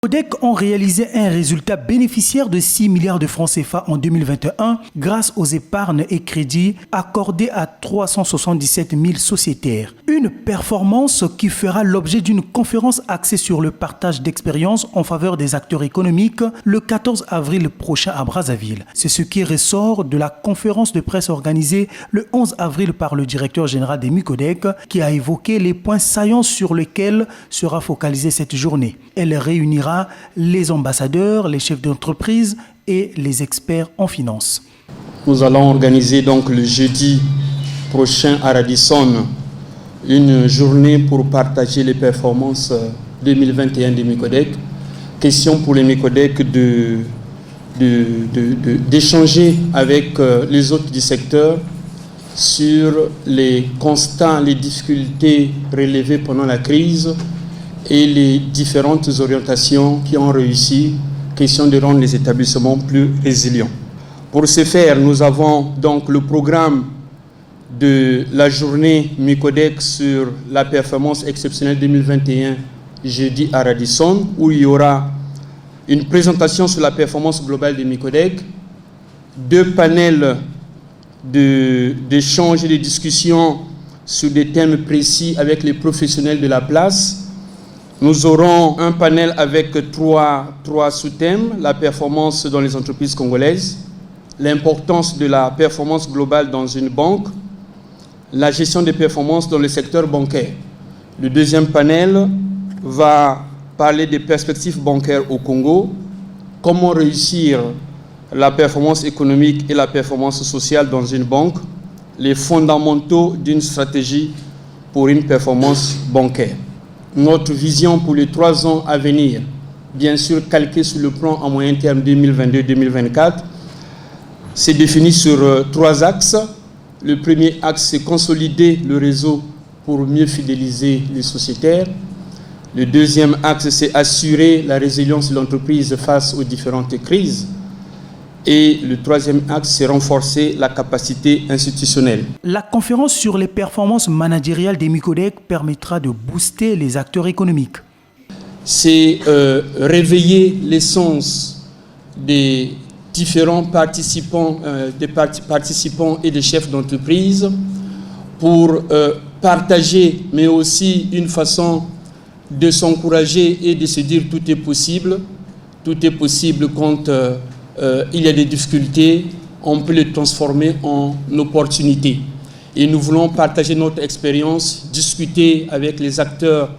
Micodec ont réalisé un résultat bénéficiaire de 6 milliards de francs CFA en 2021 grâce aux épargnes et crédits accordés à 377 000 sociétaires. Une performance qui fera l'objet d'une conférence axée sur le partage d'expériences en faveur des acteurs économiques le 14 avril prochain à Brazzaville. C'est ce qui ressort de la conférence de presse organisée le 11 avril par le directeur général des Micodec qui a évoqué les points saillants sur lesquels sera focalisée cette journée. Elle réunira les ambassadeurs, les chefs d'entreprise et les experts en finance. Nous allons organiser donc le jeudi prochain à Radisson une journée pour partager les performances 2021 des Micodec. Question pour les Micodec d'échanger avec les autres du secteur sur les constats, les difficultés relevées pendant la crise et les différentes orientations qui ont réussi, question de rendre les établissements plus résilients. Pour ce faire, nous avons donc le programme de la journée Micodec sur la performance exceptionnelle 2021 jeudi à Radisson, où il y aura une présentation sur la performance globale des Micodec, 2 panels d'échanges et de discussions sur des thèmes précis avec les professionnels de la place. Nous aurons un panel avec 3 sous-thèmes: la performance dans les entreprises congolaises, l'importance de la performance globale dans une banque, la gestion des performances dans le secteur bancaire. Le deuxième panel va parler des perspectives bancaires au Congo, comment réussir la performance économique et la performance sociale dans une banque, les fondamentaux d'une stratégie pour une performance bancaire. Notre vision pour les 3 ans à venir, bien sûr calquée sur le plan à moyen terme 2022-2024, c'est défini sur 3 axes. Le premier axe, c'est consolider le réseau pour mieux fidéliser les sociétaires. Le deuxième axe, c'est assurer la résilience de l'entreprise face aux différentes crises. Et le troisième axe, c'est renforcer la capacité institutionnelle. La conférence sur les performances managériales des Micodec permettra de booster les acteurs économiques. C'est réveiller l'essence des différents participants, participants et des chefs d'entreprise pour partager, mais aussi une façon de s'encourager et de se dire tout est possible. Tout est possible quand il y a des difficultés, on peut les transformer en opportunités. Et nous voulons partager notre expérience, discuter avec les acteurs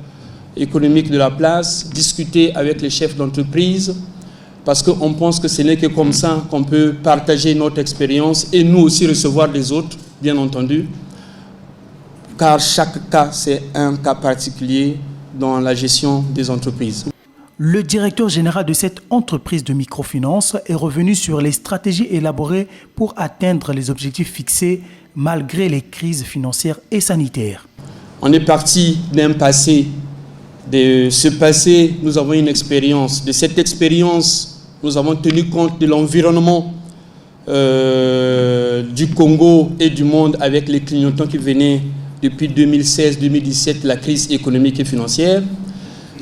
économiques de la place, discuter avec les chefs d'entreprise, parce qu'on pense que ce n'est que comme ça qu'on peut partager notre expérience et nous aussi recevoir des autres, bien entendu, car chaque cas, c'est un cas particulier dans la gestion des entreprises. Le directeur général de cette entreprise de microfinance est revenu sur les stratégies élaborées pour atteindre les objectifs fixés malgré les crises financières et sanitaires. On est parti d'un passé. De ce passé, nous avons une expérience. De cette expérience, nous avons tenu compte de l'environnement du Congo et du monde avec les clignotants qui venaient depuis 2016-2017, la crise économique et financière.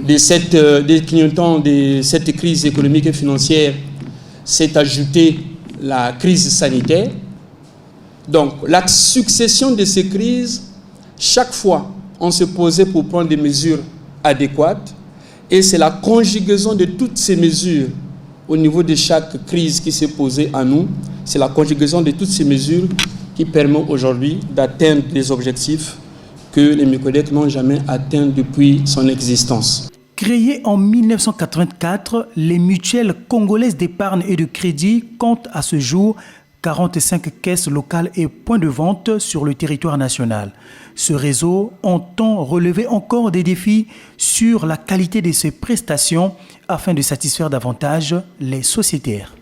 Des clignotants de cette crise économique et financière s'est ajoutée la crise sanitaire. Donc, la succession de ces crises, chaque fois, on se posait pour prendre des mesures adéquates. Et c'est la conjugaison de toutes ces mesures au niveau de chaque crise qui s'est posée à nous. C'est la conjugaison de toutes ces mesures qui permet aujourd'hui d'atteindre les objectifs que les Micodec n'ont jamais atteints depuis son existence. Créées en 1984, les mutuelles congolaises d'épargne et de crédit comptent à ce jour 45 caisses locales et points de vente sur le territoire national. Ce réseau entend relever encore des défis sur la qualité de ses prestations afin de satisfaire davantage les sociétaires.